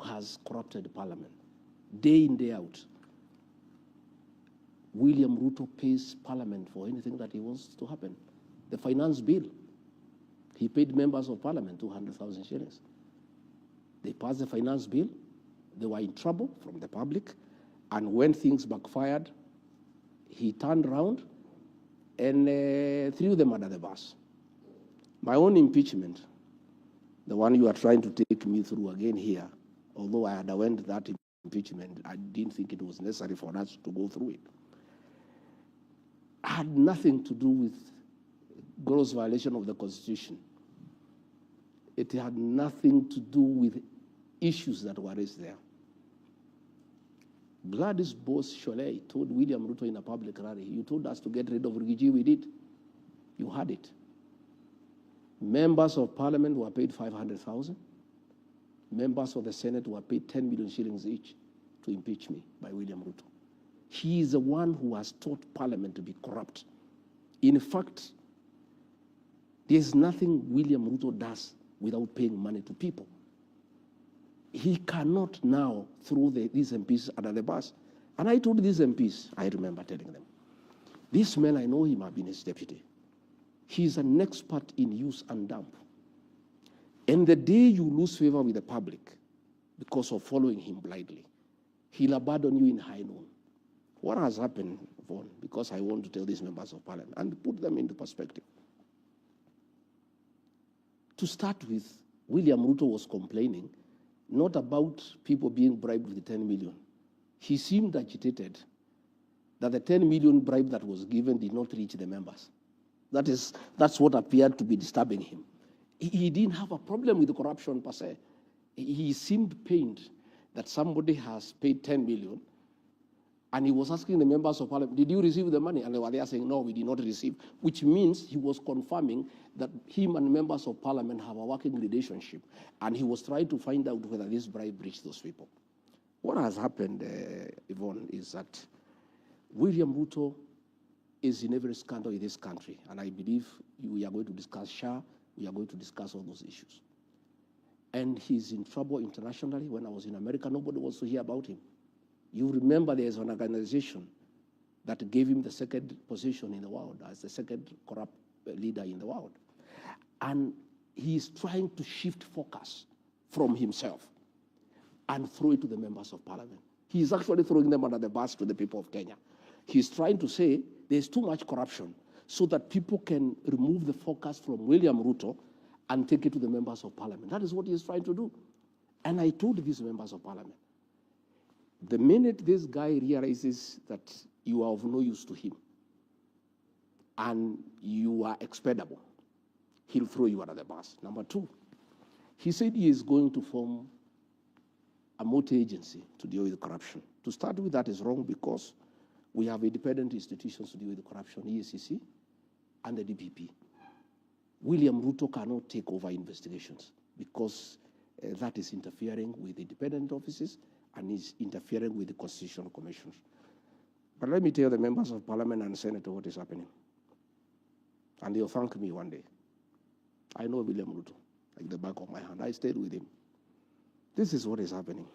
has corrupted Parliament, day in, day out. William Ruto pays Parliament for anything that he wants to happen. The finance bill, he paid members of Parliament 200,000 shillings. They passed the finance bill. They were in trouble from the public. And when things backfired, he turned around and threw them under the bus. My own impeachment, the one you are trying to take me through again here, although I underwent that impeachment, I didn't think it was necessary for us to go through it, had nothing to do with gross violation of the Constitution. It had nothing to do with issues that were raised there. Gladys Bose-Sholei told William Ruto in a public rally, you told us to get rid of Rigathi, we did. You had it. Members of Parliament were paid 500,000. Members of the Senate were paid 10 million shillings each to impeach me by William Ruto. He is the one who has taught Parliament to be corrupt. In fact, there's nothing William Ruto does without paying money to people. He cannot now throw these MPs under the bus. And I told these MPs, I remember telling them, this man, I know him, I've been his deputy. He's an expert in use and dump. And the day you lose favor with the public because of following him blindly, he'll abandon you in high noon. What has happened, Vaughan, because I want to tell these members of Parliament and put them into perspective. To start with, William Ruto was complaining not about people being bribed with 10 million. He seemed agitated that the 10 million bribe that was given did not reach the members. That's what appeared to be disturbing him. He didn't have a problem with the corruption per se. He seemed pained that somebody has paid 10 million, and he was asking the members of Parliament, did you receive the money? And they were there saying, no, we did not receive, which means he was confirming that him and members of Parliament have a working relationship, and he was trying to find out whether this bribe reached those people. What has happened, Yvonne, is that William Ruto is in every scandal in this country, and I believe we are going to discuss SHA, we are going to discuss all those issues. And he's in trouble internationally. When I was in America, nobody wants to hear about him. You remember there's an organization that gave him the second position in the world as the second corrupt leader in the world. And he's trying to shift focus from himself and throw it to the members of Parliament. He's actually throwing them under the bus to the people of Kenya. He's trying to say there's too much corruption so that people can remove the focus from William Ruto and take it to the members of Parliament. That is what he's trying to do. And I told these members of Parliament, the minute this guy realizes that you are of no use to him and you are expendable, he'll throw you under the bus. Number two, he said he is going to form a multi-agency to deal with corruption. To start with, that is wrong because we have independent institutions to deal with corruption, EACC and the DPP. William Ruto cannot take over investigations because that is interfering with independent offices and is interfering with the constitutional commissions. But let me tell the members of Parliament and Senate what is happening. And they'll thank me one day. I know William Ruto like the back of my hand. I stayed with him. This is what is happening.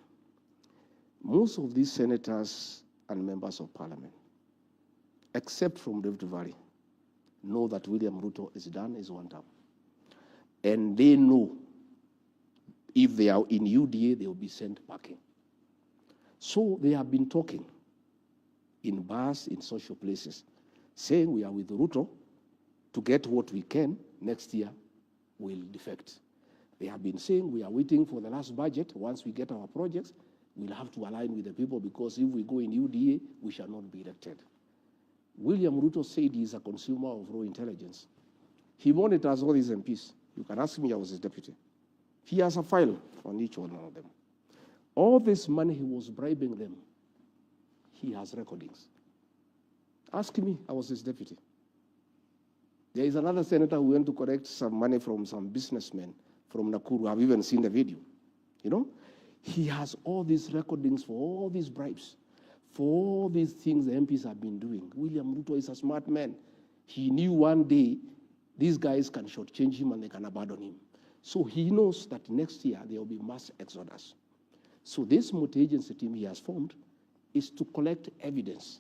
Most of these senators and members of Parliament, except from Rift Valley, know that William Ruto is done his one term. And they know if they are in UDA, they will be sent packing. So they have been talking in bars, in social places, saying we are with Ruto to get what we can. Next year, we'll defect. They have been saying we are waiting for the last budget. Once we get our projects, we'll have to align with the people because if we go in UDA, we shall not be elected. William Ruto said he is a consumer of raw intelligence. He monitors all these MPs. You can ask me, I was his deputy. He has a file on each one of them. All this money he was bribing them, he has recordings. Ask me, I was his deputy. There is another senator who went to collect some money from some businessmen from Nakuru. I've even seen the video. You know, he has all these recordings for all these bribes, for all these things the MPs have been doing. William Ruto is a smart man. He knew one day these guys can shortchange him and they can abandon him. So he knows that next year there will be mass exodus. So this multi-agency team he has formed is to collect evidence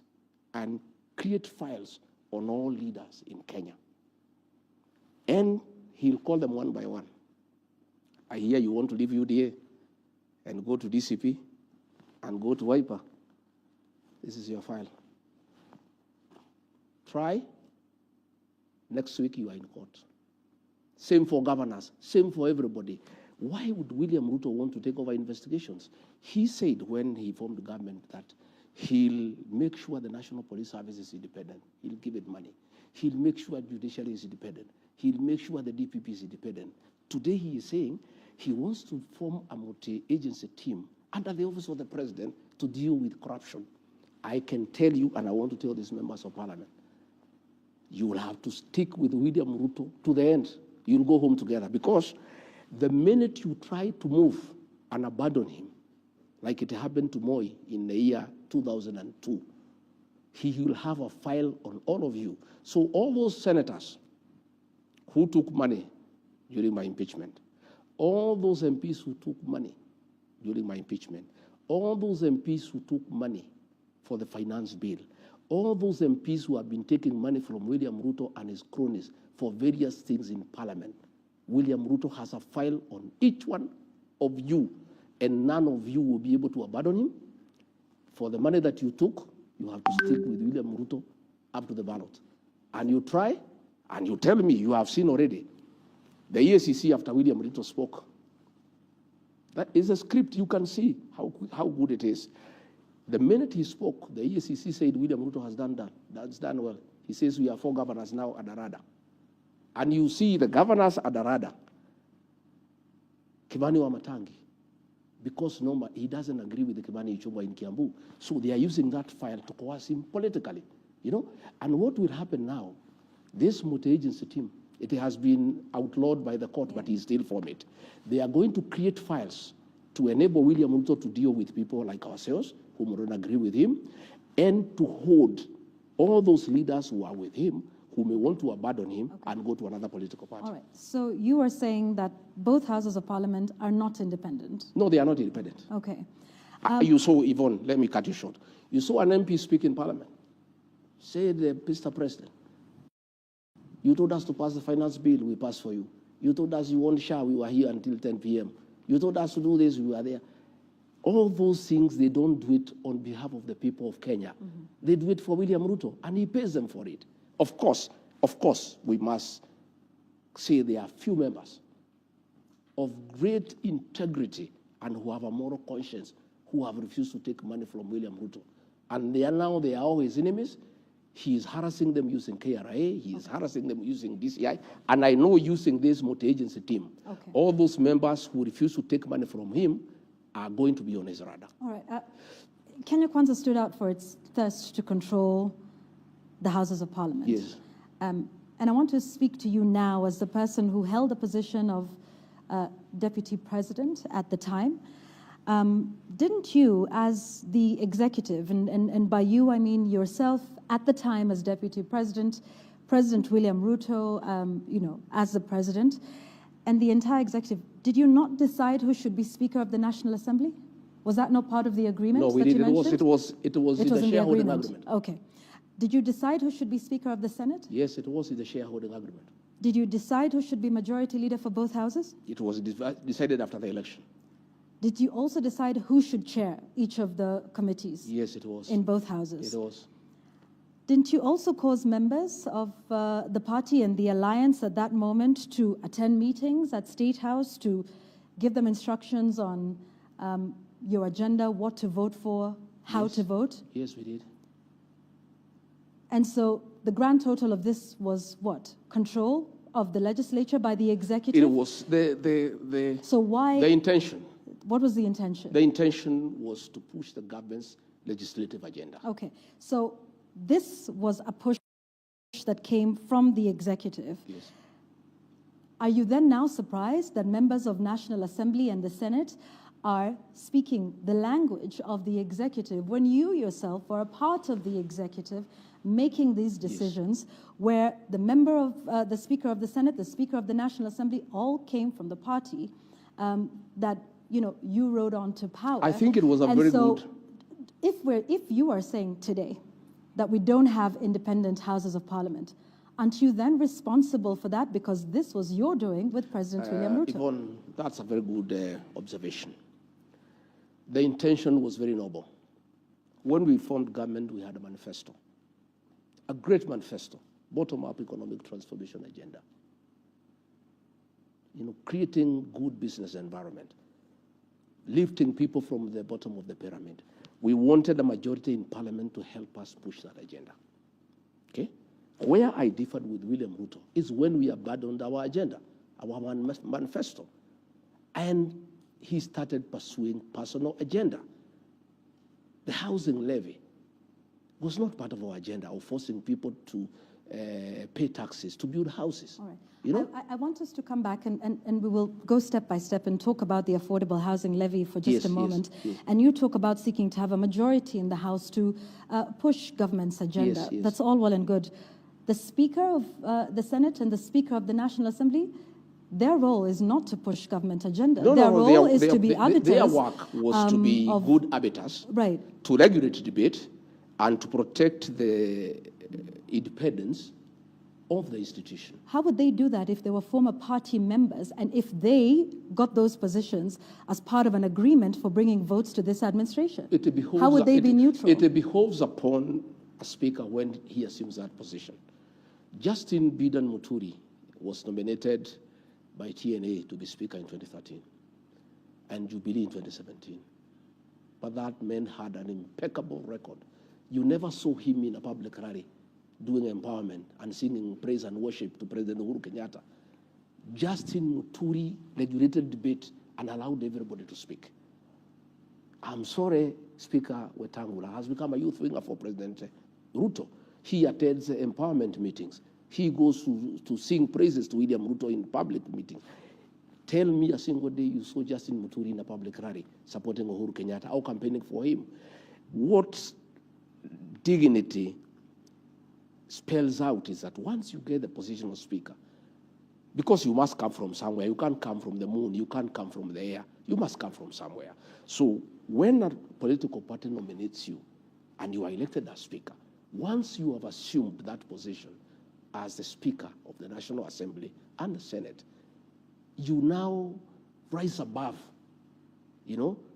and create files on all leaders in Kenya. And he'll call them one by one. I hear you want to leave UDA and go to DCP and go to Wiper. This is your file. Try. Next week you are in court. Same for governors, same for everybody. Why would William Ruto want to take over investigations? He said when he formed the government that he'll make sure the National Police Service is independent. He'll give it money. He'll make sure judiciary is independent. He'll make sure the DPP is independent. Today he is saying he wants to form a multi-agency team under the office of the president to deal with corruption. I can tell you, and I want to tell these members of parliament, you will have to stick with William Ruto to the end. You'll go home together, because the minute you try to move and abandon him, like it happened to Moi in the year 2002, he will have a file on all of you. So all those senators who took money during my impeachment, all those MPs who took money during my impeachment, all those MPs who took money for the finance bill, all those MPs who have been taking money from William Ruto and his cronies for various things in parliament, William Ruto has a file on each one of you, and none of you will be able to abandon him. For the money that you took, you have to stick with William Ruto up to the ballot. And you try, and you tell me, you have seen already, the EACC after William Ruto spoke. That is a script, you can see how good it is. The minute he spoke, the EACC said William Ruto has done that. That's done well. He says we are 4 governors now at the radar. And you see the governors at the radar, Kimani Wamatangi, because he doesn't agree with the Kimani Ichung'wah in Kiambu. So they are using that file to coerce him politically, you know. And what will happen now, this multi-agency team, it has been outlawed by the court, but he still formed it. They are going to create files to enable William Ruto to deal with people like ourselves, who don't agree with him, and to hold all those leaders who are with him, who may want to abandon him and go to another political party. All right. So you are saying that both houses of parliament are not independent? No, they are not independent. Okay. You saw, Yvonne, let me cut you short. You saw an MP speak in parliament. Said, Mr. President, you told us to pass the finance bill, we passed for you. You told us you want SHA, we were here until 10 p.m. You told us to do this, we were there. All those things, they don't do it on behalf of the people of Kenya. Mm-hmm. They do it for William Ruto, and he pays them for it. Of course, we must say there are few members of great integrity and who have a moral conscience who have refused to take money from William Ruto. And they are all his enemies. He is harassing them using KRA. He is harassing them using DCI. And I know using this multi-agency team, all those members who refuse to take money from him are going to be on his radar. All right. Kenya Kwanza stood out for its thirst to control the Houses of Parliament. Yes. And I want to speak to you now as the person who held the position of Deputy President at the time. Didn't you, as the executive, and by you I mean yourself at the time as Deputy President, President William Ruto, as the President, and the entire executive, did you not decide who should be Speaker of the National Assembly? Was that not part of the agreement? No, we did. It was in the shareholding agreement. Okay. Did you decide who should be Speaker of the Senate? Yes, it was in the shareholding agreement. Did you decide who should be Majority Leader for both houses? It was decided after the election. Did you also decide who should chair each of the committees? Yes, it was. In both houses? It was. Didn't you also cause members of the party and the alliance at that moment to attend meetings at State House to give them instructions on your agenda, what to vote for, how to vote? Yes, we did. And so the grand total of this was what? Control of the legislature by the executive? It was So why? The intention. What was the intention? The intention was to push the government's legislative agenda. Okay. So this was a push that came from the executive. Yes. Are you then now surprised that members of National Assembly and the Senate are speaking the language of the executive when you yourself were a part of the executive making these decisions, where the member of the Speaker of the Senate, the Speaker of the National Assembly, all came from the party that you rode on to power. I think it was a very good. If you are saying today that we don't have independent houses of parliament, aren't you then responsible for that? Because this was your doing with President William Ruto. Yvonne, that's a very good observation. The intention was very noble. When we formed government, we had a manifesto, a great manifesto, bottom-up economic transformation agenda. Creating good business environment, lifting people from the bottom of the pyramid. We wanted a majority in parliament to help us push that agenda. Okay? Where I differed with William Ruto is when we abandoned our agenda, our manifesto. And he started pursuing personal agenda. The housing levy was not part of our agenda of forcing people to pay taxes to build houses. All right. I want us to come back and we will go step by step and talk about the affordable housing levy for just a moment. Yes. And you talk about seeking to have a majority in the House to push government's agenda. Yes. That's all well and good. The Speaker of the Senate and the Speaker of the National Assembly, their role is not to push government agenda. Their role is to be arbiters. Their work was to be good arbiters, right, to regulate debate, and to protect the independence of the institution. How would they do that if they were former party members and if they got those positions as part of an agreement for bringing votes to this administration? How would they be neutral? It behoves upon a speaker when he assumes that position. Justin Bidan Muturi was nominated by TNA to be speaker in 2013 and Jubilee in 2017. But that man had an impeccable record. You never saw him in a public rally doing empowerment and singing praise and worship to President Uhuru Kenyatta. Justin Muturi regulated debate and allowed everybody to speak. I'm sorry, Speaker Wetangula has become a youth winger for President Ruto. He attends empowerment meetings. He goes to sing praises to William Ruto in public meetings. Tell me a single day you saw Justin Muturi in a public rally supporting Uhuru Kenyatta or campaigning for him. What dignity spells out is that once you get the position of speaker, because you must come from somewhere, you can't come from the moon, you can't come from the air, you must come from somewhere. So when a political party nominates you and you are elected as speaker, once you have assumed that position as the Speaker of the National Assembly and the Senate, you now rise above,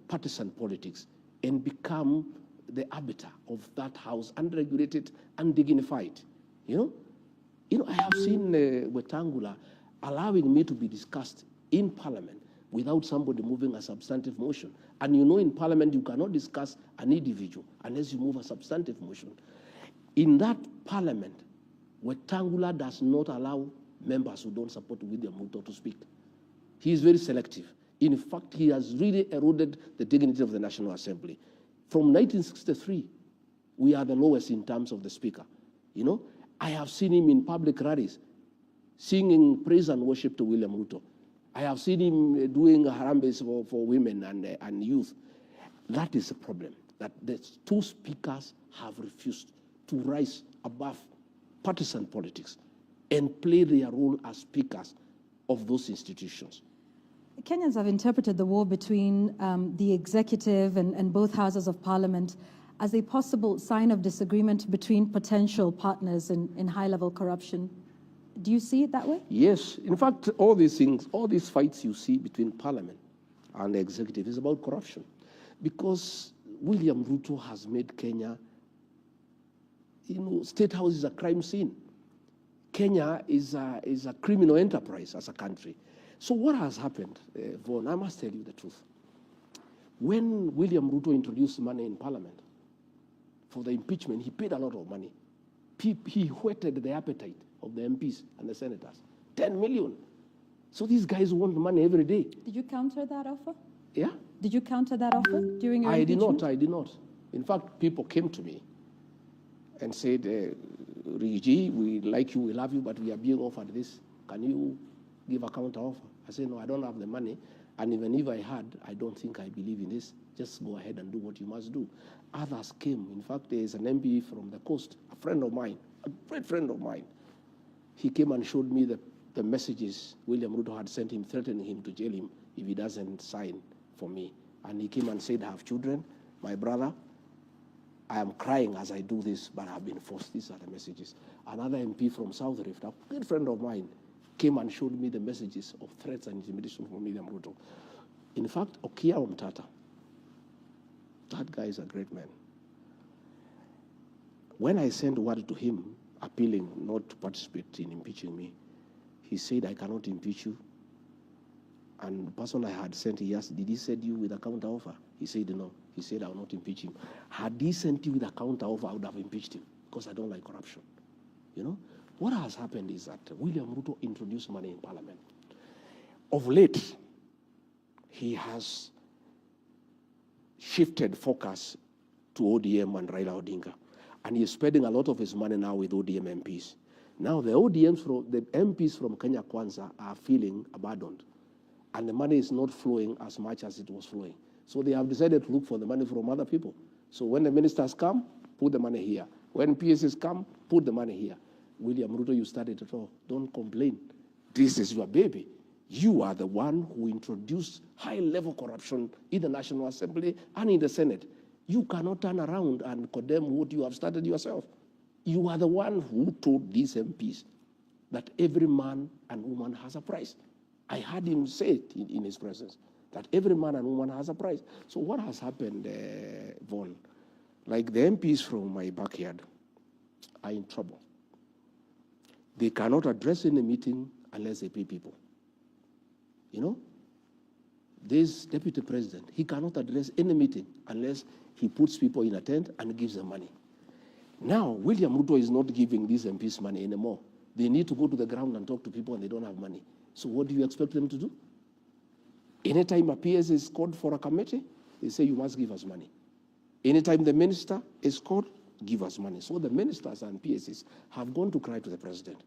partisan politics and become the arbiter of that house, unregulated, undignified. I have seen Wetangula allowing me to be discussed in Parliament without somebody moving a substantive motion. And in Parliament, you cannot discuss an individual unless you move a substantive motion. In that Parliament, Wetangula does not allow members who don't support William Ruto to speak. He is very selective. In fact, he has really eroded the dignity of the National Assembly. From 1963, we are the lowest in terms of the speaker. I have seen him in public rallies singing praise and worship to William Ruto. I have seen him doing harambes for women and youth. That is a problem, that the two speakers have refused to rise above partisan politics and play their role as speakers of those institutions. Kenyans have interpreted the war between the executive and both houses of parliament as a possible sign of disagreement between potential partners in high-level corruption. Do you see it that way? Yes. In fact, all these things, all these fights you see between parliament and the executive is about corruption. Because William Ruto has made Kenya, State House is a crime scene. Kenya is a criminal enterprise as a country. So what has happened, Vaughan, I must tell you the truth. When William Ruto introduced money in Parliament for the impeachment, he paid a lot of money. He whetted the appetite of the MPs and the senators. 10 million. So these guys want money every day. Did you counter that offer? Yeah. Did you counter that offer during your impeachment? I did not. In fact, people came to me and said, Rigathi, we like you, we love you, but we are being offered this. Can you give a counter offer? I said, no, I don't have the money. And even if I had, I don't think I believe in this. Just go ahead and do what you must do. Others came. In fact, there is an MP from the coast, a friend of mine, a great friend of mine. He came and showed me the messages William Ruto had sent him, threatening him to jail him if he doesn't sign for me. And he came and said, I have children, my brother, I am crying as I do this, but I've been forced. These are the messages. Another MP from South Rift, a good friend of mine, came and showed me the messages of threats and intimidation from William Ruto. In fact, Okia Omtata, that guy is a great man. When I sent word to him, appealing not to participate in impeaching me, he said, I cannot impeach you. And the person I had sent, he asked, did he send you with a counter offer? He said, no. He said, I will not impeach him. Had he sent you with a counter offer, I would have impeached him because I don't like corruption. You know, what has happened is that William Ruto introduced money in parliament. Of late, he has shifted focus to ODM and Raila Odinga. And he is spending a lot of his money now with ODM MPs. Now the MPs from Kenya Kwanza are feeling abandoned. And the money is not flowing as much as it was flowing. So they have decided to look for the money from other people. So when the ministers come, put the money here. When PSs come, put the money here. William Ruto, you started it all. Don't complain. This is your baby. You are the one who introduced high-level corruption in the National Assembly and in the Senate. You cannot turn around and condemn what you have started yourself. You are the one who told these MPs that every man and woman has a price. I heard him say it in his presence, that every man and woman has a price. So what has happened, Vaughan? Like the MPs from my backyard are in trouble. They cannot address any meeting unless they pay people. You know, this deputy president, he cannot address any meeting unless he puts people in a tent and gives them money. Now, William Ruto is not giving these MPs money anymore. They need to go to the ground and talk to people and they don't have money. So what do you expect them to do? Anytime a PS is called for a committee, they say you must give us money. Anytime the minister is called, give us money. So the ministers and PSs have gone to cry to the president.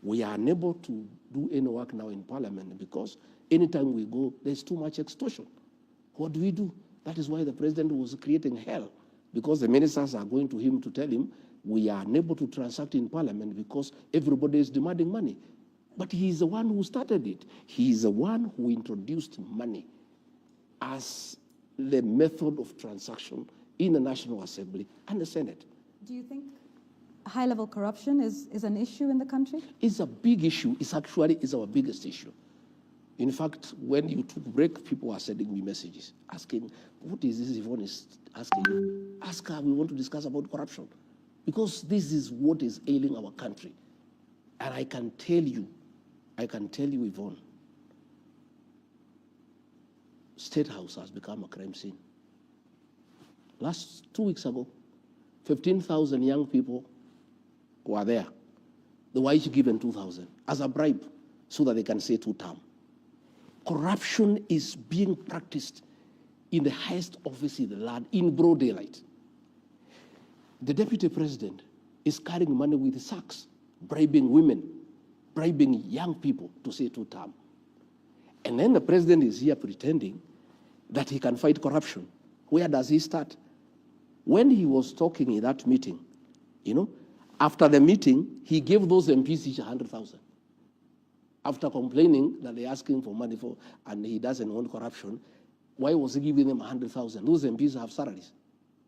We are unable to do any work now in parliament because anytime we go, there's too much extortion. What do we do? That is why the president was creating hell, because the ministers are going to him to tell him, we are unable to transact in parliament because everybody is demanding money. But he is the one who started it. He is the one who introduced money as the method of transaction in the National Assembly and the Senate. Do you think high-level corruption is an issue in the country? It's a big issue. It's our biggest issue. In fact, when you took a break, people are sending me messages asking, what is this Yvonne is asking you? Ask her, we want to discuss about corruption. Because this is what is ailing our country. And I can tell you, Yvonne, State House has become a crime scene. Last 2 weeks ago, 15,000 young people were there. They were each given 2,000 as a bribe so that they can say 2 term. Corruption is being practiced in the highest office in the land in broad daylight. The deputy president is carrying money with sacks, bribing women, bribing young people to say 2 term. And then the president is here pretending that he can fight corruption. Where does he start? When he was talking in that meeting, you know, after the meeting, he gave those MPs each 100,000. After complaining that they're asking for money for, and he doesn't want corruption, why was he giving them 100,000? Those MPs have salaries.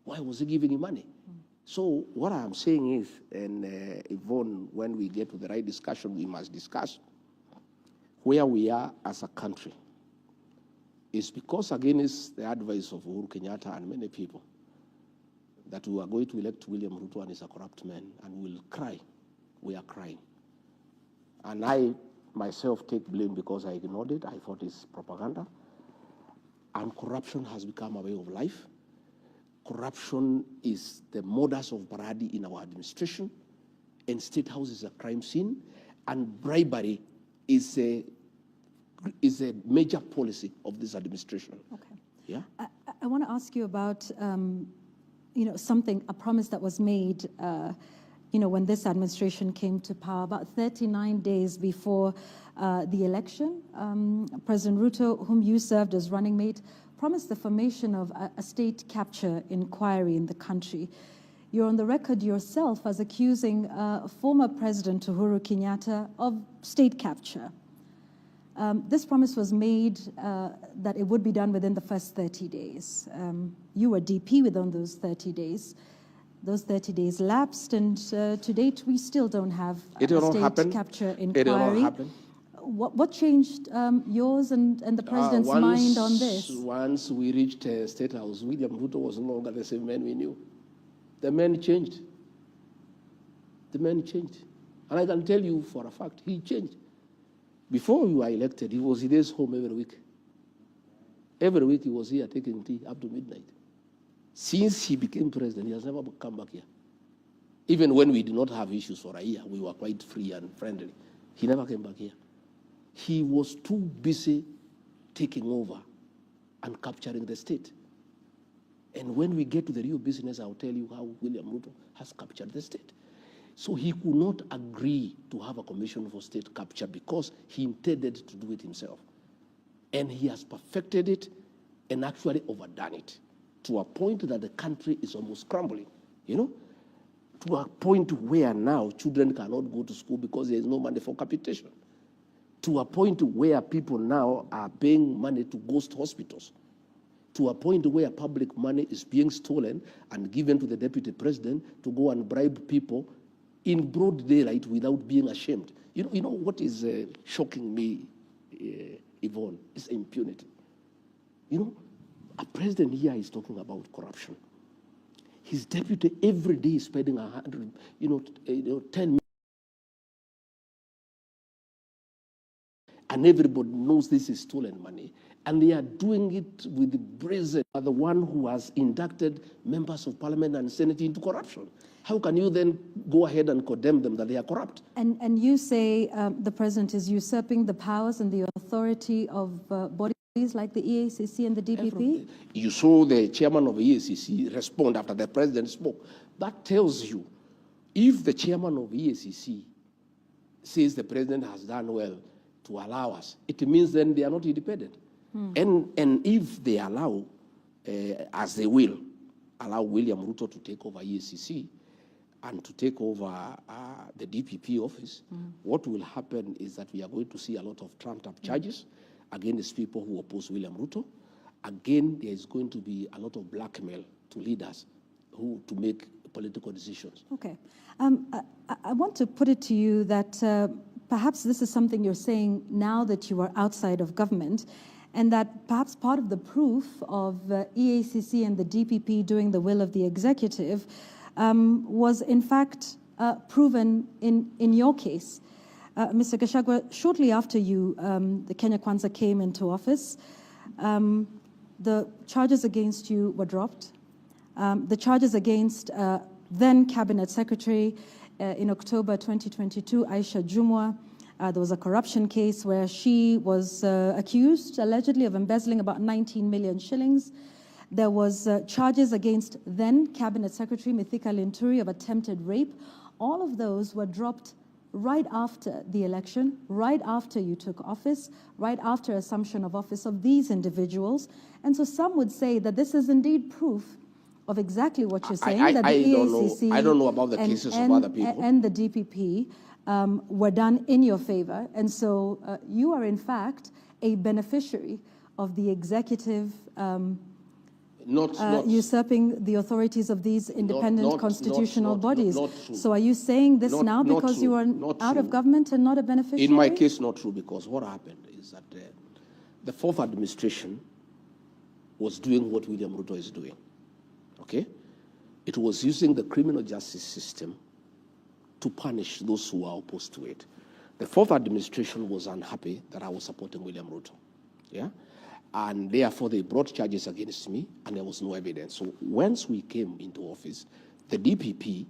Why was he giving him money? So what I'm saying is, and Yvonne, when we get to the right discussion, we must discuss where we are as a country. It's because, against the advice of Uhuru Kenyatta and many people, that we are going to elect William Ruto and he's a corrupt man, and we'll cry. We are crying. And I myself take blame because I ignored it. I thought it's propaganda. And corruption has become a way of life. Corruption is the modus operandi in our administration, and State House is a crime scene, and bribery is a major policy of this administration. Okay. Yeah. I want to ask you about, a promise that was made, when this administration came to power, about 39 days before the election. President Ruto, whom you served as running mate, promised the formation of a state capture inquiry in the country. You're on the record yourself as accusing former President Uhuru Kenyatta of state capture. This promise was made that it would be done within the first 30 days. You were DP within those 30 days. Those 30 days lapsed, and to date, we still don't have a state capture inquiry. It did not happen. What changed yours and the president's mind on this? Once we reached State House, William Ruto was no longer the same man we knew. The man changed. The man changed. And I can tell you for a fact, he changed. Before you were elected, he was in his home every week. Every week he was here taking tea up to midnight. Since he became president, he has never come back here. Even when we did not have issues for a year, we were quite free and friendly. He never came back here. He was too busy taking over and capturing the state. And when we get to the real business, I'll tell you how William Ruto has captured the state. So he could not agree to have a commission for state capture because he intended to do it himself. And he has perfected it and actually overdone it to a point that the country is almost crumbling, you know, to a point where now children cannot go to school because there is no money for capitation, to a point where people now are paying money to ghost hospitals, to a point where public money is being stolen and given to the deputy president to go and bribe people in broad daylight without being ashamed. You know what is shocking me, Yvonne, is impunity. You know, a president here is talking about corruption. His deputy every day is spending 10 million. And everybody knows this is stolen money. And they are doing it with the brazen, are the one who has inducted members of parliament and senate into corruption. How can you then go ahead and condemn them that they are corrupt? And you say the president is usurping the powers and the authority of bodies like the EACC and the DPP? You saw the chairman of the EACC respond after the president spoke. That tells you, if the chairman of the EACC says the president has done well to allow us, it means then they are not independent. And if they allow, as they will, allow William Ruto to take over EACC and to take over the DPP office, what will happen is that we are going to see a lot of trumped-up charges against people who oppose William Ruto. Again, there is going to be a lot of blackmail to leaders to make political decisions. Okay. I want to put it to you that perhaps this is something you're saying now that you are outside of government, and that perhaps part of the proof of EACC and the DPP doing the will of the executive was in fact proven in your case. Mr. Gachagua, shortly after the Kenya Kwanza came into office, the charges against you were dropped. The charges against then Cabinet Secretary in October 2022, Aisha Jumwa, there was a corruption case where she was accused, allegedly, of embezzling about 19 million shillings. There was charges against then Cabinet Secretary Mithika Linturi of attempted rape. All of those were dropped right after the election, right after you took office, right after assumption of office of these individuals. And so some would say that this is indeed proof of exactly what you're saying, that the EACC I don't know about the cases of other people. And the DPP were done in your favor. And so you are, in fact, a beneficiary of the executive usurping the authorities of these independent constitutional bodies. Not true. So are you saying this now because you are out of government and not a beneficiary? In my case, not true, because what happened is that the fourth administration was doing what William Ruto is doing. Okay? It was using the criminal justice system to punish those who are opposed to it. The fourth administration was unhappy that I was supporting William Ruto. Yeah? And therefore, they brought charges against me, and there was no evidence. So once we came into office, the DPP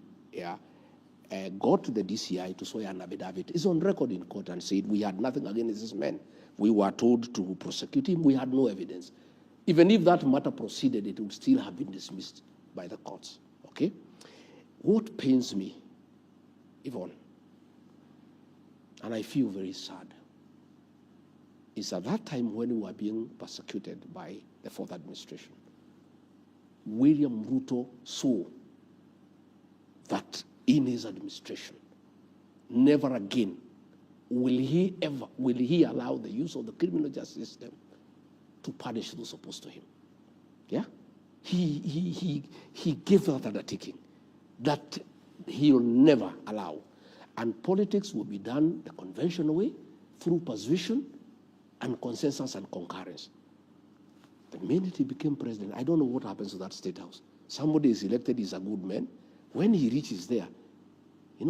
got to the DCI to swear an affidavit. It's on record in court and said we had nothing against this man. We were told to prosecute him. We had no evidence. Even if that matter proceeded, it would still have been dismissed by the courts. Okay? What pains me, Yvonne, and I feel very sad, is at that time when we were being persecuted by the fourth administration, William Ruto saw that in his administration, never again will he allow the use of the criminal justice system to punish those opposed to him? Yeah? He gave that undertaking that he'll never allow. And politics will be done the conventional way, through persuasion and consensus and concurrence. The minute he became president, I don't know what happens to that state house. Somebody is elected, he's a good man. When he reaches there,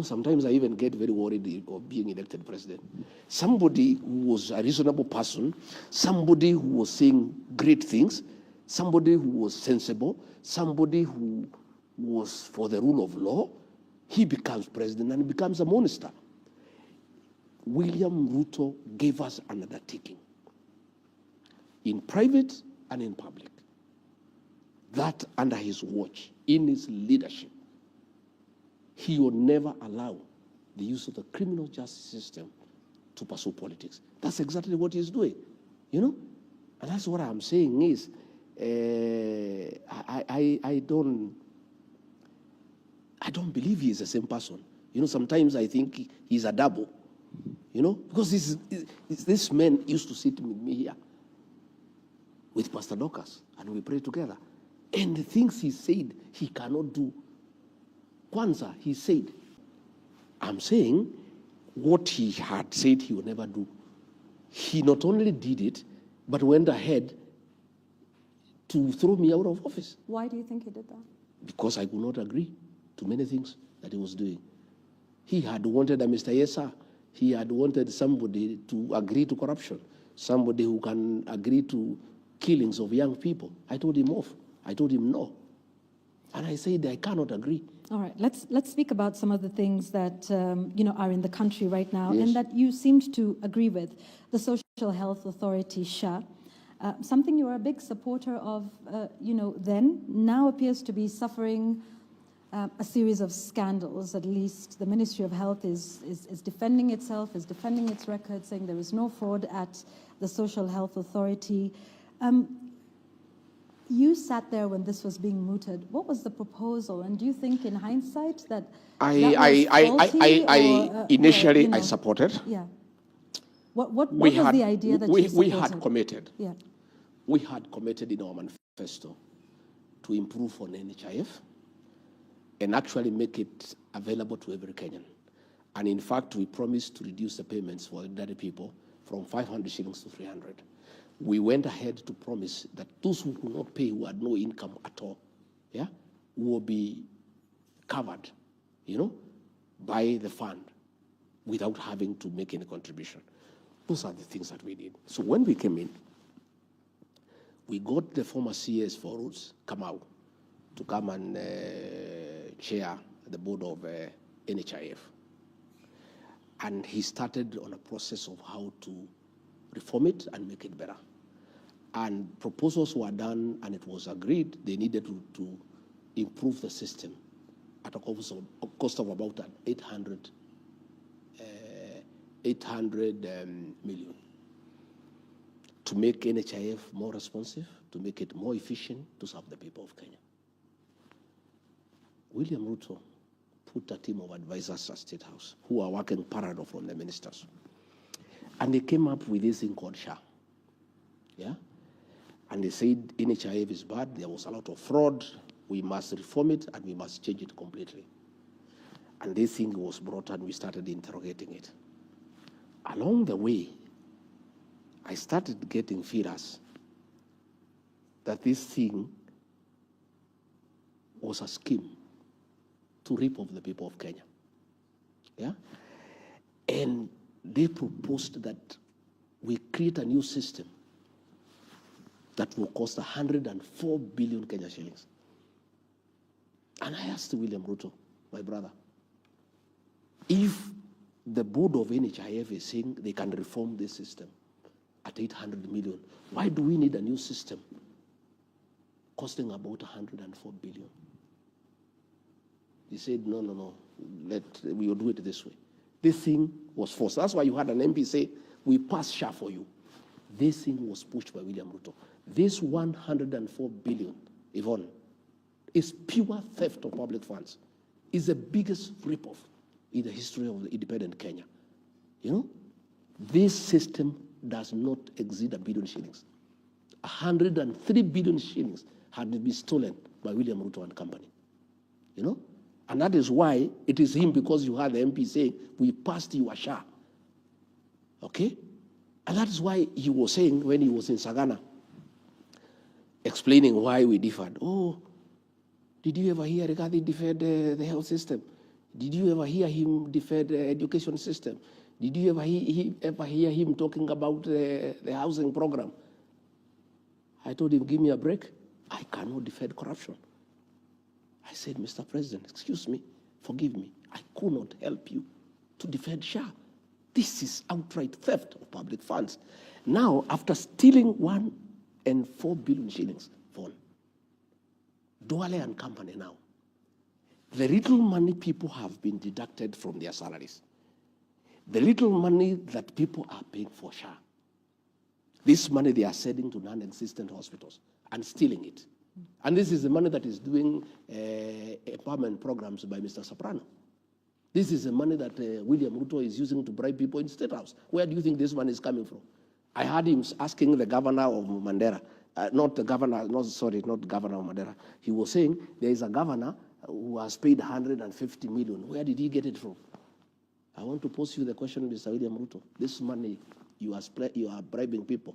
sometimes I even get very worried of being elected president. Somebody who was a reasonable person, somebody who was saying great things, somebody who was sensible, somebody who was for the rule of law, he becomes president and becomes a monster. William Ruto gave us an undertaking, in private and in public, that under his watch, in his leadership, he will never allow the use of the criminal justice system to pursue politics. That's exactly what he's doing, And that's what I'm saying is, I don't believe he is the same person. Sometimes I think he's a double, because this man used to sit with me here with Pastor Dorcas, and we pray together. And the things he said he cannot do. Kwanzaa, he said, I'm saying what he had said he would never do. He not only did it, but went ahead to throw me out of office. Why do you think he did that? Because I could not agree to many things that he was doing. He had wanted a Mr. Yesa. He had wanted somebody to agree to corruption, somebody who can agree to killings of young people. I told him off. I told him no. And I said, I cannot agree. All right, let's speak about some of the things that are in the country right now, Yes. and that you seemed to agree with. The Social Health Authority, SHA, something you were a big supporter of, then, now appears to be suffering a series of scandals. At least the Ministry of Health is defending itself, is defending its record, saying there is no fraud at the Social Health Authority. You sat there when this was being mooted. What was the proposal? And do you think, in hindsight, that initially I supported. Yeah. What was the idea that you supported? We had committed. Yeah. We had committed in our manifesto to improve on NHIF and actually make it available to every Kenyan. And in fact, we promised to reduce the payments for ordinary people from 500 shillings to 300. We went ahead to promise that those who could not pay, who had no income at all, will be covered, by the fund without having to make any contribution. Those are the things that we did. So when we came in, we got the former CS for Roots, Kamau, to come and chair the board of NHIF. And he started on a process of how to reform it and make it better. And proposals were done, and it was agreed they needed to improve the system at a cost of about 800 million, to make NHIF more responsive, to make it more efficient, to serve the people of Kenya. William Ruto put a team of advisors at State House who are working parallel from the ministers. And they came up with this thing called SHA. Yeah? And they said NHIF is bad, there was a lot of fraud, we must reform it and we must change it completely. And this thing was brought and we started interrogating it. Along the way, I started getting fears that this thing was a scheme to rip off the people of Kenya. Yeah? And they proposed that we create a new system that will cost 104 billion Kenya shillings. And I asked William Ruto, my brother, if the board of NHIF is saying they can reform this system at 800 million, why do we need a new system costing about 104 billion? He said, no, we will do it this way. This thing was forced. That's why you had an MP say, we pass SHA for you. This thing was pushed by William Ruto. This 104 billion, Yvonne, is pure theft of public funds. It's the biggest rip-off in the history of independent Kenya. This system does not exceed 1 billion shillings. 103 billion shillings had been stolen by William Ruto and company. You know? And that is why it is him, because you had the MP saying, we passed you a SHA. Okay? And that is why he was saying when he was in Sagana, explaining why we differed. Oh, did you ever hear Rigathi defend the health system? Did you ever hear him defend the education system? Did you ever hear him talking about the housing program? I told him, give me a break. I cannot defend corruption. I said, Mr. President, excuse me, forgive me. I could not help you to defend SHA. This is outright theft of public funds. Now, after stealing 1.4 billion shillings phone, Duale and company now, the little money people have been deducted from their salaries, the little money that people are paying for SHA, this money they are sending to non-existent hospitals and stealing it. And this is the money that is doing empowerment programs by Mr. Soprano. This is the money that William Ruto is using to bribe people in State House. Where do you think this money is coming from? I heard him asking the governor of Mandera, not governor of Mandera. He was saying there is a governor who has paid 150 million. Where did he get it from? I want to pose you the question, Mr. William Ruto. This money you are bribing people.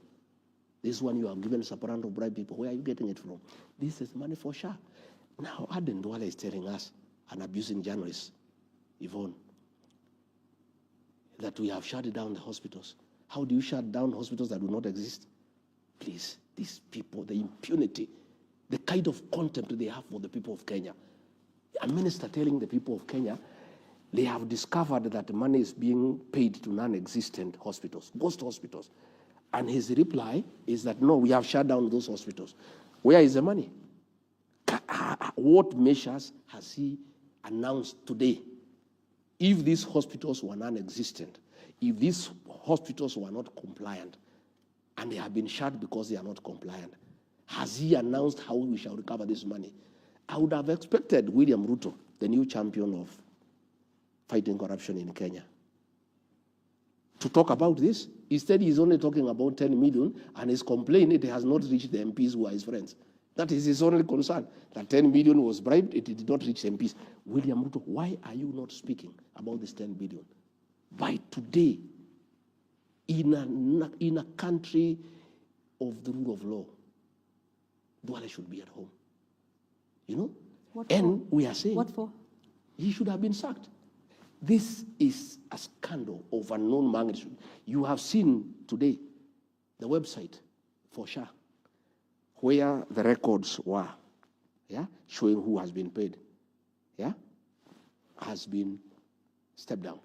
This one you are given Soprano to bribe people. Where are you getting it from? This is money for SHA. Now, Aden Duale is telling us, an abusing journalist, Yvonne, that we have shut down the hospitals. How do you shut down hospitals that do not exist? Please, these people, the impunity, the kind of contempt they have for the people of Kenya. A minister telling the people of Kenya, they have discovered that money is being paid to non-existent hospitals, ghost hospitals. And his reply is that, no, we have shut down those hospitals. Where is the money? What measures has he announced today? If these hospitals were non-existent, if these hospitals were not compliant, and they have been shut because they are not compliant, has he announced how we shall recover this money? I would have expected William Ruto, the new champion of fighting corruption in Kenya, to talk about this. Instead, he's only talking about 10 million, and his complaint, it has not reached the MPs who are his friends. That is his only concern, that 10 billion was bribed, it did not reach MPs. William Ruto, why are you not speaking about this 10 billion? By today, in a country of the rule of law, Duale should be at home. You know? What and for? We are saying, what for? He should have been sacked. This is a scandal of unknown magnitude. You have seen today the website for SHA, where the records were, showing who has been paid, has been stepped down,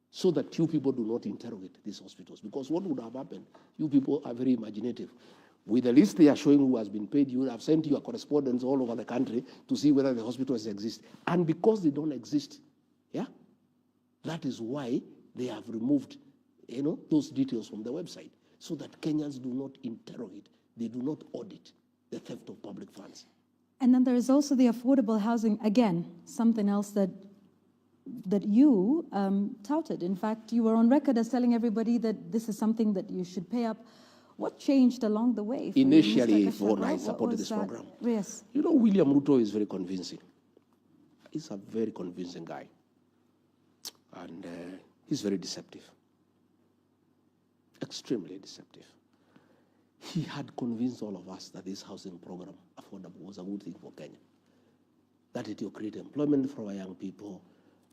so that you people do not interrogate these hospitals. Because what would have happened? You people are very imaginative. With the list they are showing who has been paid, you would have sent your correspondents all over the country to see whether the hospitals exist. And because they don't exist, that is why they have removed, those details from the website, so that Kenyans do not interrogate, they do not audit the theft of public funds. And then there is also the affordable housing, again, something else that you touted. In fact, you were on record as telling everybody that this is something that you should pay up. What changed along the way? Initially, when I supported this program, yes. William Ruto is very convincing. He's a very convincing guy. And he's very deceptive, extremely deceptive. He had convinced all of us that this housing program, affordable, was a good thing for Kenya. That it will create employment for our young people,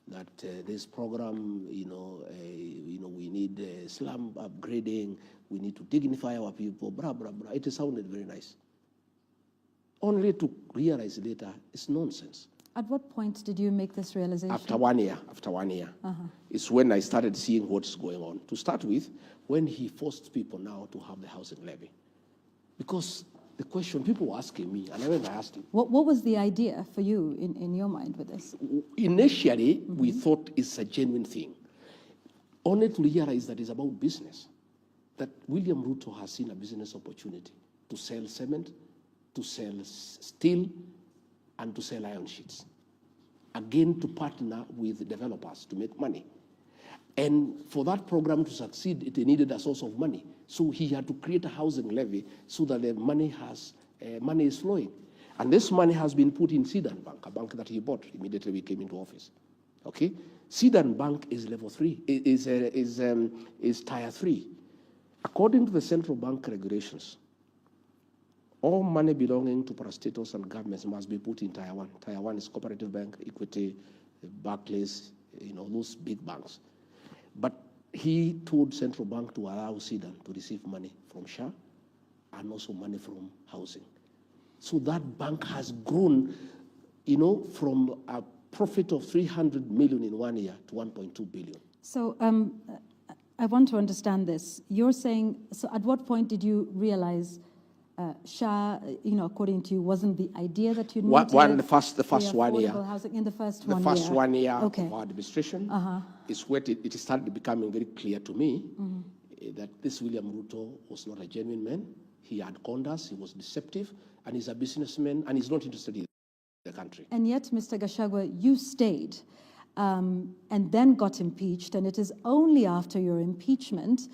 that this program, we need slum upgrading, we need to dignify our people, blah, blah, blah. It sounded very nice. Only to realize later, it's nonsense. At what point did you make this realization? After one year. It's when I started seeing what's going on. To start with, when he forced people now to have the housing levy. Because the question people were asking me, and I went and asked him. What was the idea for you in your mind with this? Initially, we thought it's a genuine thing. Only to realize that it's about business. That William Ruto has seen a business opportunity to sell cement, to sell steel, and to sell iron sheets. Again, to partner with developers to make money. And for that program to succeed, it needed a source of money. So he had to create a housing levy so that the money is flowing. And this money has been put in Sidan Bank, a bank that he bought immediately we came into office. Okay? Sidan Bank is level 3, is tier 3. According to the central bank regulations, all money belonging to parastatals and governments must be put in tier 1. Tier 1 is Cooperative Bank, Equity, Barclays, those big banks. But he told central bank to allow Sidan to receive money from SHA and also money from housing. So that bank has grown, from a profit of 300 million in 1 year to 1.2 billion. So I want to understand this. You're saying, so at what point did you realize SHA, according to you, wasn't the idea that you needed? The first 1 year. Housing in the first the 1 first year. 1 year Okay. of our administration is where it started becoming very clear to me that this William Ruto was not a genuine man. He had conned us, he was deceptive, and he's a businessman, and he's not interested in the country. And yet, Mr. Gachagua, you stayed and then got impeached, and it is only after your impeachment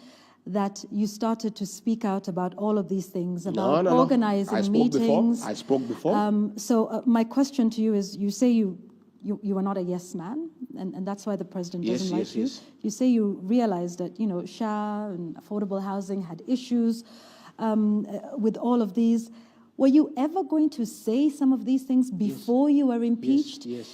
that you started to speak out about all of these things, about organizing meetings. I spoke before. So my question to you is, you say you are not a yes man, and that's why the president doesn't like you. Yes. You say you realized that, SHA and affordable housing had issues with all of these. Were you ever going to say some of these things before you were impeached? Yes.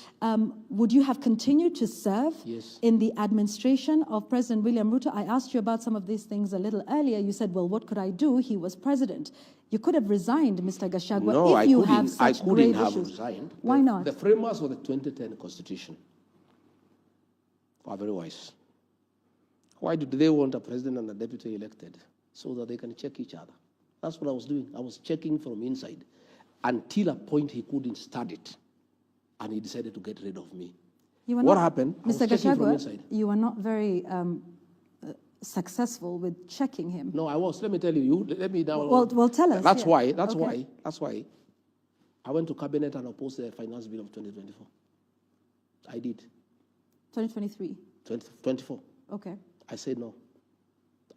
Would you have continued to serve Yes. in the administration of President William Ruto? I asked you about some of these things a little earlier. You said, well, what could I do? He was president. You could have resigned, Mr. Gachagua, if you have such grave issues. I couldn't have resigned. Why not? The framers of the 2010 Constitution are very wise. Why did they want a president and a deputy elected? So that they can check each other. That's what I was doing. I was checking from inside until a point he couldn't stand it, and he decided to get rid of me. What happened? Mr. Gachagua, you were not very successful with checking him. No, I was. Let me tell you. Let me now. Well, tell us. That's why. That's why. I went to cabinet and opposed the finance bill of 2024. I did. 2023. 2024. Okay. I said no,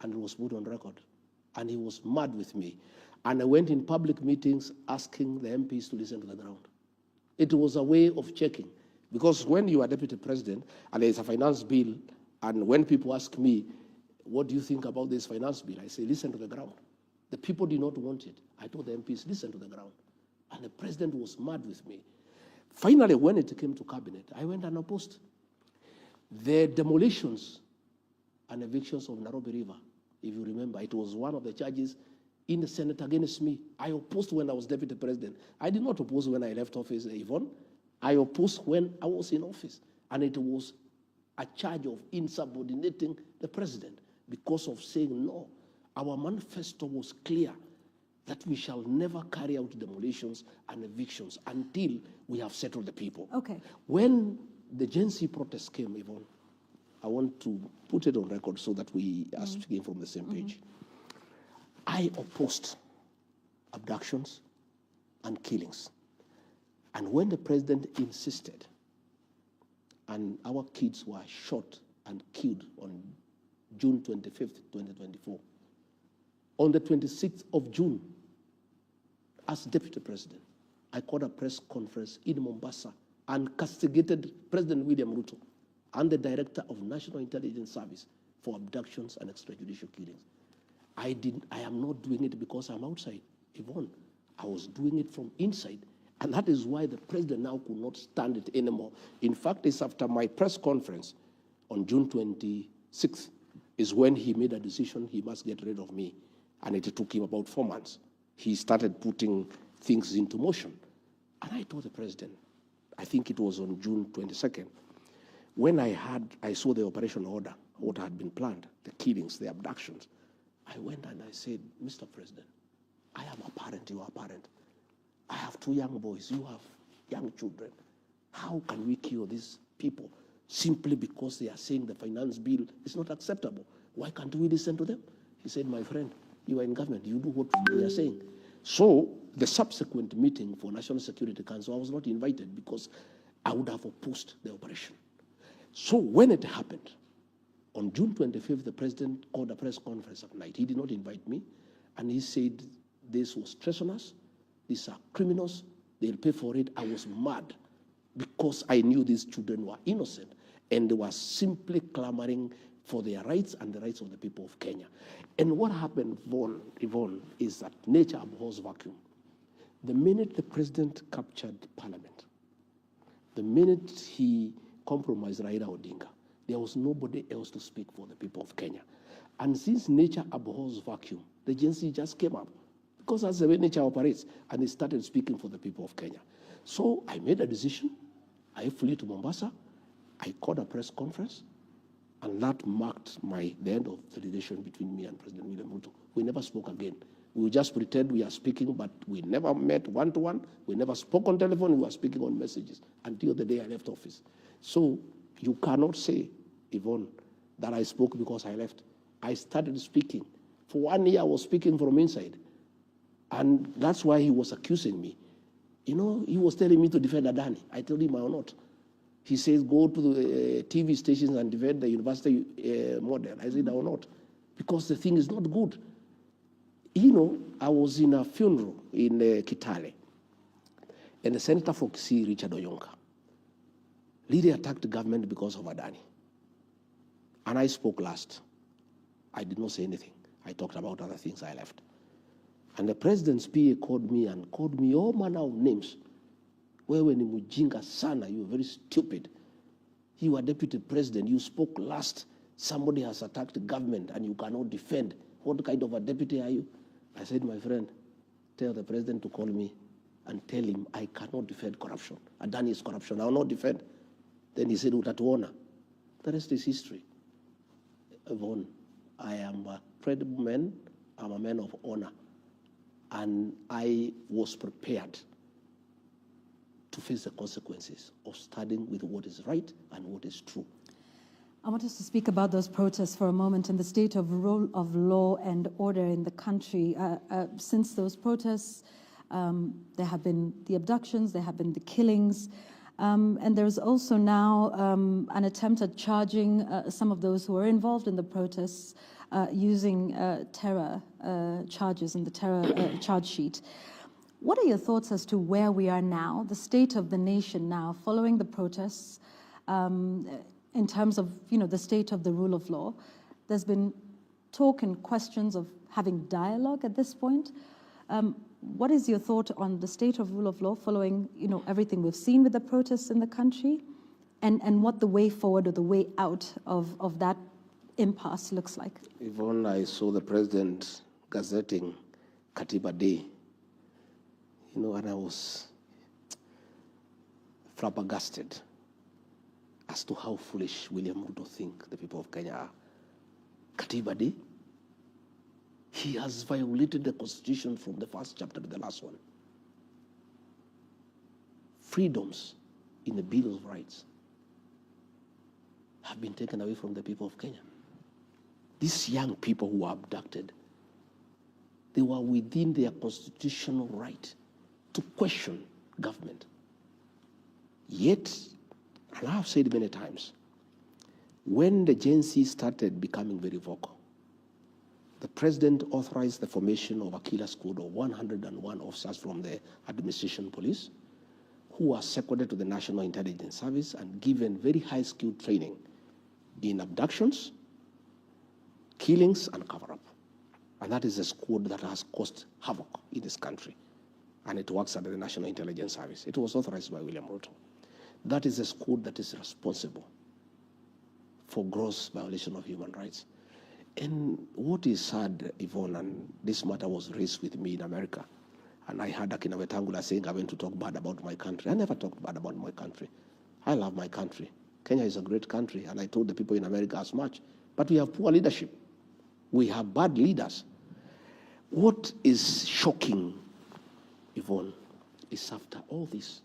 and it was put on record. And he was mad with me. And I went in public meetings asking the MPs to listen to the ground. It was a way of checking. Because when you are deputy president and there's a finance bill, and when people ask me, what do you think about this finance bill? I say, listen to the ground. The people did not want it. I told the MPs, listen to the ground. And the president was mad with me. Finally, when it came to cabinet, I went and opposed the demolitions and evictions of Nairobi River. If you remember, it was one of the charges in the Senate against me. I opposed when I was deputy president. I did not oppose when I left office, Yvonne. I opposed when I was in office. And it was a charge of insubordinating the president because of saying no. Our manifesto was clear that we shall never carry out demolitions and evictions until we have settled the people. Okay. When the Gen Z protests came, Yvonne, I want to put it on record so that we are speaking from the same page. I opposed abductions and killings. And when the president insisted, and our kids were shot and killed on June 25th, 2024, on the 26th of June, as deputy president, I called a press conference in Mombasa and castigated President William Ruto and the Director of National Intelligence Service for abductions and extrajudicial killings. I am not doing it because I'm outside, Yvonne. I was doing it from inside. And that is why the president now could not stand it anymore. In fact, it's after my press conference on June 26th is when he made a decision he must get rid of me. And it took him about 4 months. He started putting things into motion. And I told the president, I think it was on June 22nd, when I saw the operation order, what had been planned, the killings, the abductions, I went and I said, Mr. President, I am a parent, you are a parent. I have 2 young boys, you have young children. How can we kill these people simply because they are saying the finance bill is not acceptable? Why can't we listen to them? He said, my friend, you are in government, you do what they are saying. So the subsequent meeting for National Security Council, I was not invited because I would have opposed the operation. So when it happened, On June 25th, the president called a press conference at night. He did not invite me, and he said this was treasonous, these are criminals, they'll pay for it. I was mad because I knew these children were innocent, and they were simply clamoring for their rights and the rights of the people of Kenya. And what happened, Yvonne, is that nature abhors vacuum. The minute the president captured parliament, the minute he compromised Raila Odinga, there was nobody else to speak for the people of Kenya. And since nature abhors vacuum, the agency just came up, because that's the way nature operates, and it started speaking for the people of Kenya. So I made a decision. I flew to Mombasa. I called a press conference, and that marked the end of the relation between me and President William Ruto. We never spoke again. We just pretend we are speaking, but we never met one-to-one. We never spoke on telephone. We were speaking on messages until the day I left office. So you cannot say, Yvonne, that I spoke because I left. I started speaking. For 1 year, I was speaking from inside. And that's why he was accusing me. You know, he was telling me to defend Adani. I told him I will not. He says, go to the TV stations and defend the university model. I said, I will not, because the thing is not good. You know, I was in a funeral in Kitale, and the Senator for Kisii, Richard Oyonka, really attacked the government because of Adani. And I spoke last. I did not say anything. I talked about other things. I left. And the president's PA called me all manner of names. Wewe ni mujinga sana, you are very stupid. You are deputy president, you spoke last. Somebody has attacked the government and you cannot defend. What kind of a deputy are you? I said, my friend, tell the president to call me and tell him I cannot defend corruption. Adani is corruption, I will not defend. Then he said, utatuona. The rest is history. Yvonne, I am a credible man, I'm a man of honor. And I was prepared to face the consequences of standing with what is right and what is true. I want us to speak about those protests for a moment and the state of rule of law and order in the country. Since those protests, there have been the abductions, there have been the killings, and there's also now an attempt at charging some of those who are involved in the protests using terror charges in the terror charge sheet. What are your thoughts as to where we are now, the state of the nation now, following the protests, in terms of, you know, the state of the rule of law? There's been talk and questions of having dialogue at this point. What is your thought on the state of rule of law following, you know, everything we've seen with the protests in the country, and what the way forward or the way out of that impasse looks like? Yvonne, I saw the president gazetting Katiba Day, you know, and I was flabbergasted as to how foolish William Ruto think the people of Kenya are. Katiba Day, he has violated the constitution from the first chapter to the last one. Freedoms in the Bill of Rights have been taken away from the people of Kenya. These young people who were abducted, they were within their constitutional right to question government. Yet, and I've said many times, when the Gen Z started becoming very vocal, the president authorized the formation of a killer squad of 101 officers from the administration police who were seconded to the National Intelligence Service and given very high-skilled training in abductions, killings, and cover-up. And that is a squad that has caused havoc in this country. And it works under the National Intelligence Service. It was authorized by William Ruto. That is a squad that is responsible for gross violation of human rights. And what is sad, Yvonne, and this matter was raised with me in America, and I heard Akina Wetangula saying I went to talk bad about my country. I never talked bad about my country. I love my country. Kenya is a great country, and I told the people in America as much. But we have poor leadership. We have bad leaders. What is shocking, Yvonne, is after all this,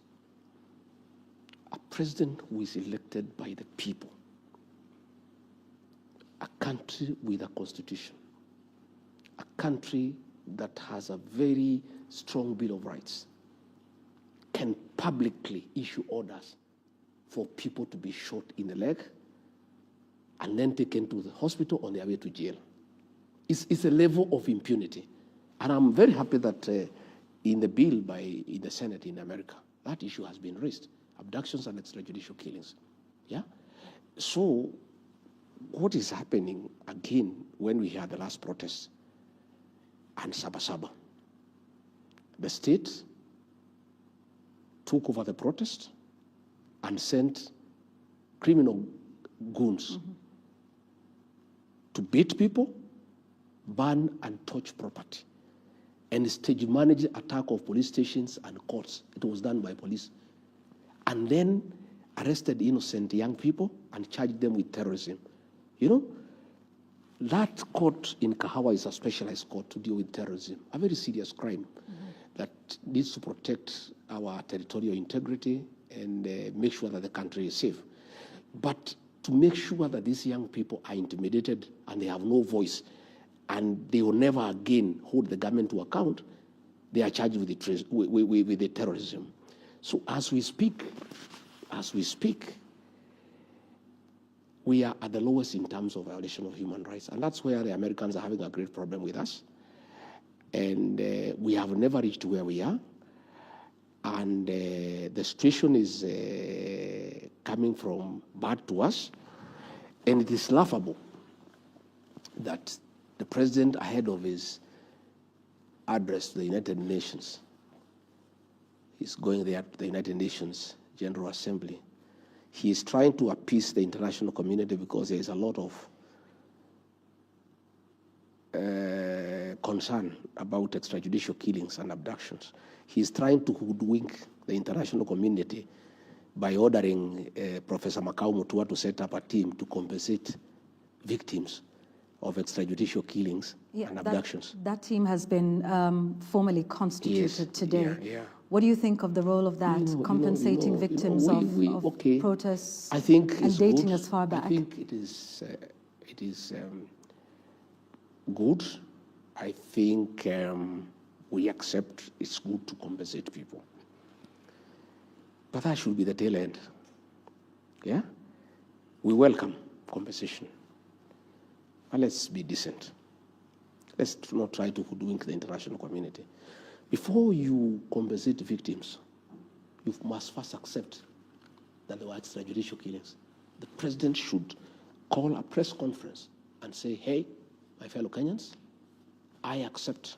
a president who is elected by the people, a country with a constitution, a country that has a very strong Bill of Rights, can publicly issue orders for people to be shot in the leg, and then taken to the hospital on their way to jail. It's a level of impunity. And I'm very happy that in the bill in the Senate in America, that issue has been raised, abductions and extrajudicial killings. Yeah? So what is happening again when we had the last protest and Sabasaba? The state took over the protest and sent criminal goons to beat people, burn and torch property, and stage manage attack of police stations and courts. It was done by police. And then arrested innocent young people and charged them with terrorism. You know, that court in Kahawa is a specialized court to deal with terrorism, a very serious crime that needs to protect our territorial integrity and make sure that the country is safe. But to make sure that these young people are intimidated and they have no voice and they will never again hold the government to account, they are charged with the terrorism. So as we speak, we are at the lowest in terms of violation of human rights. And that's where the Americans are having a great problem with us. And we have never reached where we are. And the situation is coming from bad to us. And it is laughable that the president, ahead of his address to the United Nations, is going there to the United Nations General Assembly. He is trying to appease the international community because there is a lot of concern about extrajudicial killings and abductions. He is trying to hoodwink the international community by ordering Professor Makau Mutua to set up a team to compensate victims of extrajudicial killings and abductions. That team has been formally constituted today. Yeah. What do you think of the role of that, compensating victims of protests and dating as far back? I think it is good. I think we accept it's good to compensate people. But that should be the tail end. Yeah? We welcome compensation. But let's be decent. Let's not try to hoodwink the international community. Before you compensate victims, you must first accept that there were extrajudicial killings. The president should call a press conference and say, hey, my fellow Kenyans, I accept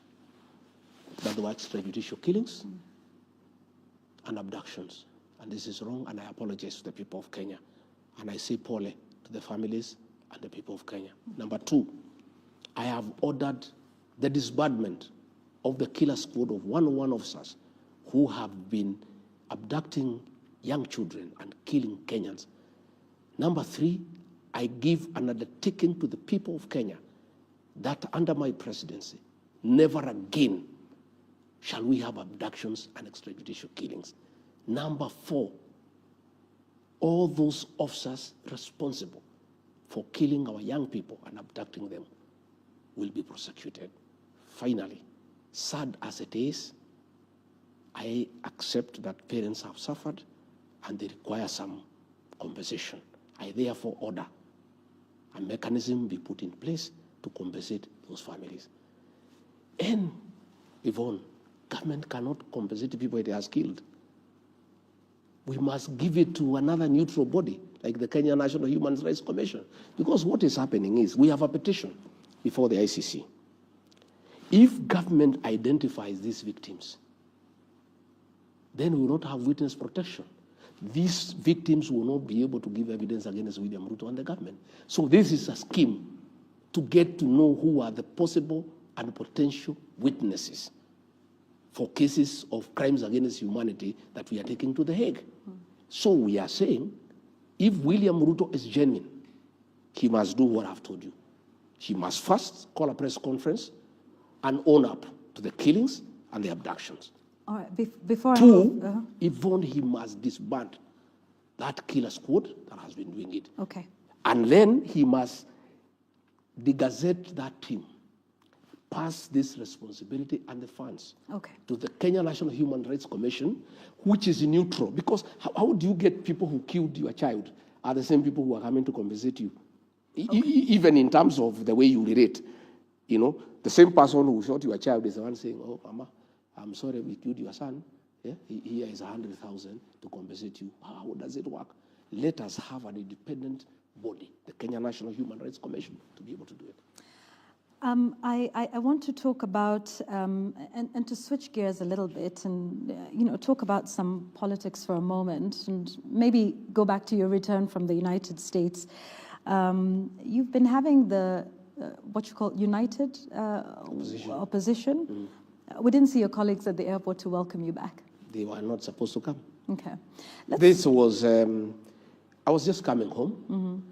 that there were extrajudicial killings and abductions. And this is wrong, and I apologize to the people of Kenya. And I say pole to the families and the people of Kenya. Number two, I have ordered the disbandment of the killer squad of 101 officers who have been abducting young children and killing Kenyans. Number three, I give an undertaking to the people of Kenya that under my presidency, never again shall we have abductions and extrajudicial killings. Number four, all those officers responsible for killing our young people and abducting them will be prosecuted. Finally, sad as it is, I accept that parents have suffered and they require some compensation. I therefore order a mechanism be put in place to compensate those families. And, Yvonne, government cannot compensate people it has killed. We must give it to another neutral body, like the Kenya National Human Rights Commission. Because what is happening is we have a petition before the ICC. If government identifies these victims, then we will not have witness protection. These victims will not be able to give evidence against William Ruto and the government. So this is a scheme to get to know who are the possible and potential witnesses for cases of crimes against humanity that we are taking to The Hague. So we are saying, if William Ruto is genuine, he must do what I've told you. He must first call a press conference and own up to the killings and the abductions. All right, before Two, Yvonne, he must disband that killer squad that has been doing it. Okay. And then he must de-gazette that team, pass this responsibility and the funds to the Kenya National Human Rights Commission, which is neutral. Because how do you get people who killed your child are the same people who are coming to compensate you? Even in terms of the way you relate. You know, the same person who shot your child is the one saying, oh, Mama, I'm sorry we killed your son. Yeah? Here is 100,000 to compensate you. How does it work? Let us have an independent body, the Kenya National Human Rights Commission, to be able to do it. I want to talk about, and to switch gears a little bit and, talk about some politics for a moment and maybe go back to your return from the United States. You've been having the, what you call united opposition. We didn't see your colleagues at the airport to welcome you back. They were not supposed to come. Okay. This was, I was just coming home.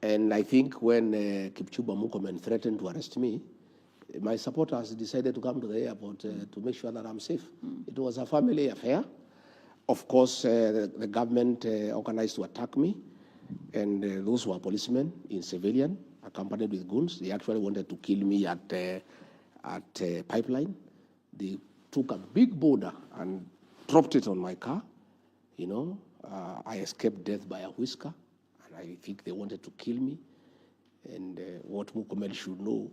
And I think when Kipchumba Murkomen threatened to arrest me, my supporters decided to come to the airport to make sure that I'm safe. It was a family affair. Of course, the government organized to attack me, and those were policemen in civilian, accompanied with goons. They actually wanted to kill me at Pipeline. They took a big boulder and dropped it on my car. I escaped death by a whisker. I think they wanted to kill me. And what Murkomen should know,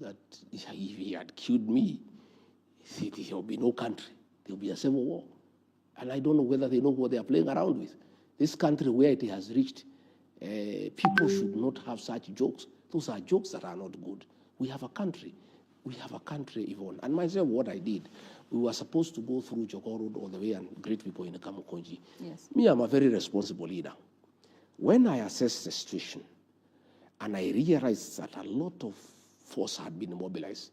that if he had killed me, there will be no country. There will be a civil war. And I don't know whether they know what they are playing around with. This country, where it has reached, people should not have such jokes. Those are jokes that are not good. We have a country. We have a country, Yvonne. And myself, what I did, we were supposed to go through Jogoo Road all the way and greet people in the Kamukonji. Yes. Me, I'm a very responsible leader. When I assessed the situation, and I realized that a lot of force had been mobilized,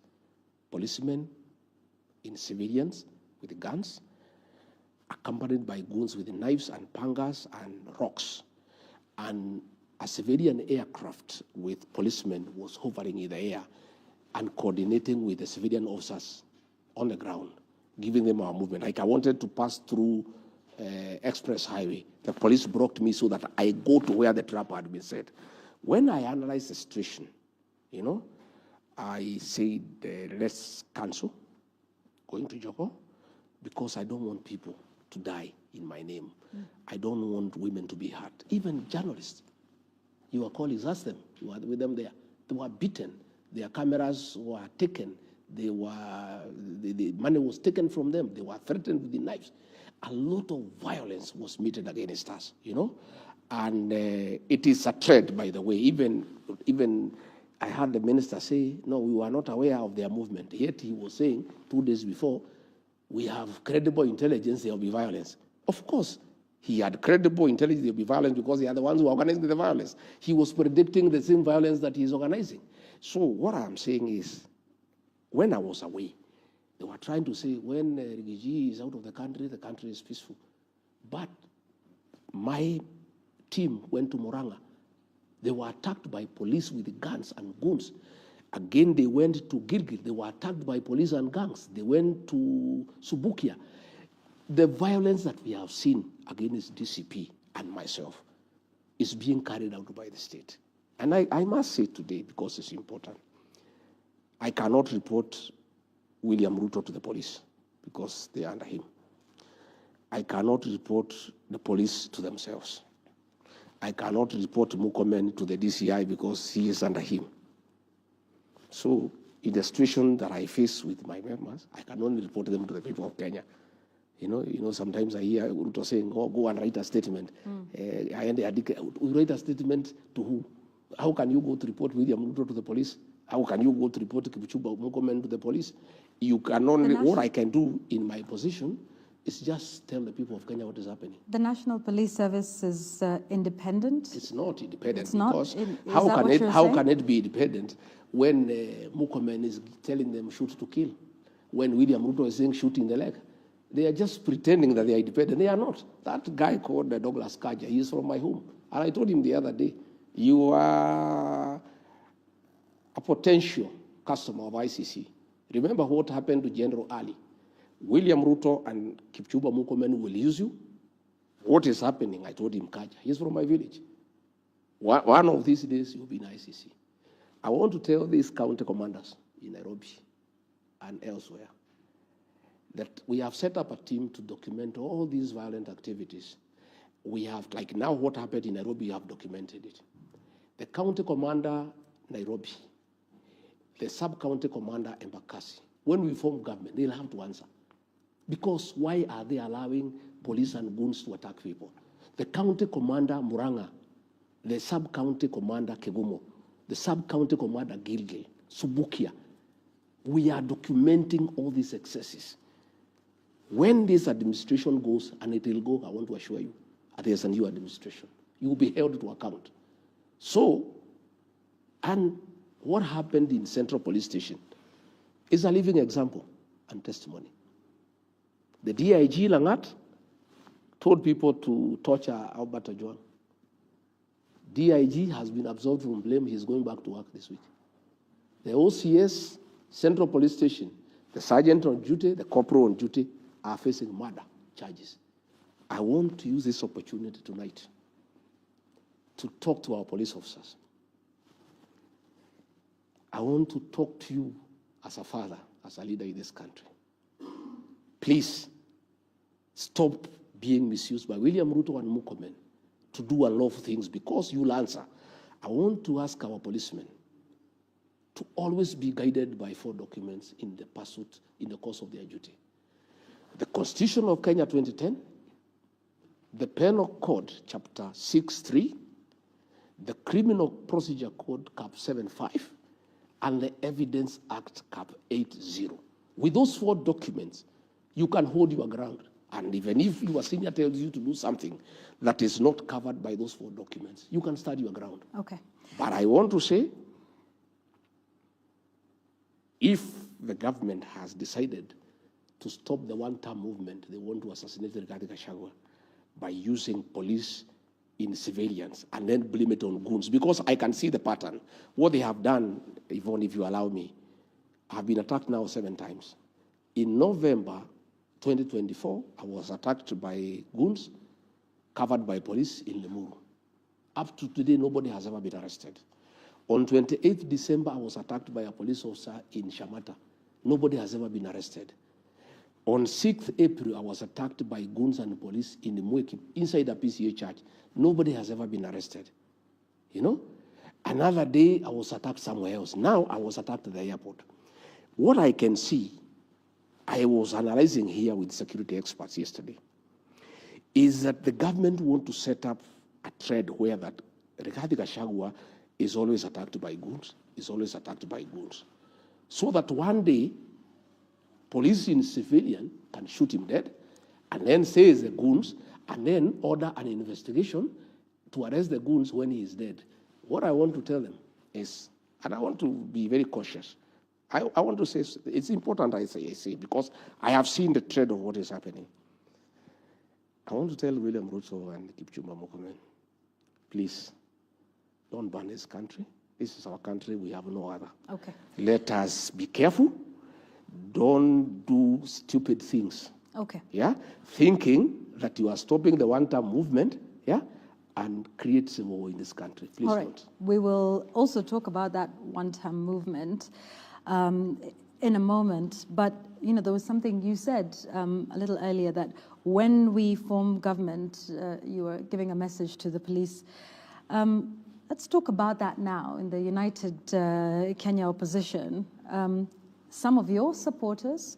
policemen in civilians with guns, accompanied by goons with knives and pangas and rocks, and a civilian aircraft with policemen was hovering in the air and coordinating with the civilian officers on the ground, giving them our movement. Like I wanted to pass through Express Highway. The police blocked me so that I go to where the trap had been set. When I analyzed the situation, I said, let's cancel going to Jogoo because I don't want people to die in my name. I don't want women to be hurt. Even journalists, your colleagues, ask them, you were with them there. They were beaten. Their cameras were taken. The money was taken from them. They were threatened with the knives. A lot of violence was meted against us, and it is a threat, by the way. Even I heard the minister say, no, we were not aware of their movement. Yet he was saying 2 days before, we have credible intelligence, there will be violence. Of course, he had credible intelligence, there will be violence because they are the ones who are organizing the violence. He was predicting the same violence that he is organizing. So what I'm saying is, when I was away, they were trying to say when Rigathi is out of the country is peaceful. But my team went to Murang'a. They were attacked by police with guns and goons. Again, they went to Gilgil. They were attacked by police and gangs. They went to Subukia. The violence that we have seen against DCP and myself is being carried out by the state. And I must say today, because it's important, I cannot report William Ruto to the police because they are under him. I cannot report the police to themselves. I cannot report Murkomen to the DCI because he is under him. So in the situation that I face with my members, I can only report them to the people of Kenya. Sometimes I hear Ruto saying, oh, go and write a statement. We write a statement to who? How can you go to report William Ruto to the police? How can you go to report Kipchumba Murkomen to the police? You can only, what I can do in my position is just tell the people of Kenya what is happening. The National Police Service is independent? It's not independent. It's because not? How can it be independent when Murkomen is telling them shoot to kill? When William Ruto is saying shoot in the leg? They are just pretending that they are independent. They are not. That guy called Douglas Kaja, he is from my home. And I told him the other day, you are a potential customer of ICC. Remember what happened to General Ali. William Ruto and Kipchumba Murkomen will use you. What is happening? I told him, Kaja, he's from my village. One of these days, you'll be in ICC. I want to tell these county commanders in Nairobi and elsewhere that we have set up a team to document all these violent activities. We have, like now what happened in Nairobi, we have documented it. the county commander, Nairobi, the sub-county commander, Embakasi, when we form government, they'll have to answer. Because why are they allowing police and goons to attack people? The county commander, Muranga, the sub-county commander, Kegumo, the sub-county commander, Gilgil, Subukia, we are documenting all these excesses. When this administration goes, and it will go, I want to assure you, there's a new administration. You will be held to account. So, and what happened in Central Police Station is a living example and testimony. The DIG Langat told people to torture Albert Ojwang. DIG has been absolved from blame. He's going back to work this week. The OCS, Central Police Station, the sergeant on duty, the corporal on duty are facing murder charges. I want to use this opportunity tonight to talk to our police officers. I want to talk to you as a father, as a leader in this country. Please stop being misused by William Ruto and Murkomen to do unlawful things because you'll answer. I want to ask our policemen to always be guided by 4 documents in the pursuit, in the course of their duty. The Constitution of Kenya 2010, the Penal Code, Chapter 6.3, the Criminal Procedure Code, Cap 7.5, and the Evidence Act, Cap 8.0. With those 4 documents, you can hold your ground. And even if your senior tells you to do something that is not covered by those 4 documents, you can stand your ground. Okay. But I want to say, if the government has decided to stop the one-term movement, they want to assassinate Rigathi Gachagua by using police in civilians and then blame it on goons, because I can see the pattern. What they have done, Yvonne, if you allow me, I have been attacked now 7 times. In November 2024, I was attacked by goons covered by police in Limuru. Up to today, nobody has ever been arrested. On 28th December, I was attacked by a police officer in Shamata. Nobody has ever been arrested. On 6th April, I was attacked by goons and police in Mweki, inside a PCA church. Nobody has ever been arrested. You know? Another day, I was attacked somewhere else. Now, I was attacked at the airport. What I can see, I was analyzing here with security experts yesterday, is that the government want to set up a trend where that Rigathi Gachagua is always attacked by goons, so that one day, police in civilian can shoot him dead, and then say it's the goons, and then order an investigation to arrest the goons when he is dead. What I want to tell them is, and I want to be very cautious, I want to say, it's important I say, because I have seen the trend of what is happening. I want to tell William Ruto and Kipchumba Murkomen, please, don't ban this country. This is our country, we have no other. Okay. Let us be careful. Don't do stupid things. Okay. Yeah? Thinking that you are stopping the one-term movement, yeah, and create some more in this country. Please All right. don't. We will also talk about that one-term movement in a moment. But, you know, there was something you said a little earlier, that when we form government, you were giving a message to the police. Let's talk about that now. In the United Kenya opposition, some of your supporters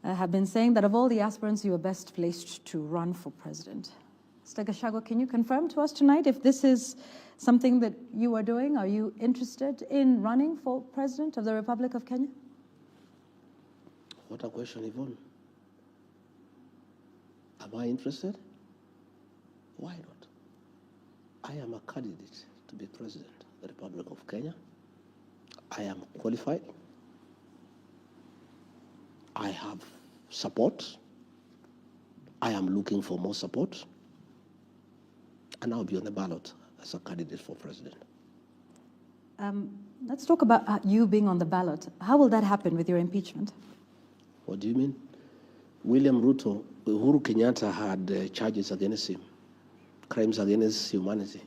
have been saying that of all the aspirants, you are best placed to run for president. Mr. Gachagua, can you confirm to us tonight if this is something that you are doing? Are you interested in running for president of the Republic of Kenya? What a question, Yvonne. Am I interested? Why not? I am a candidate to be president of the Republic of Kenya. I am qualified. I have support. I am looking for more support. And I'll be on the ballot as a candidate for president. Let's talk about you being on the ballot. How will that happen with your impeachment? What do you mean? William Ruto, Uhuru Kenyatta had charges against him, crimes against humanity.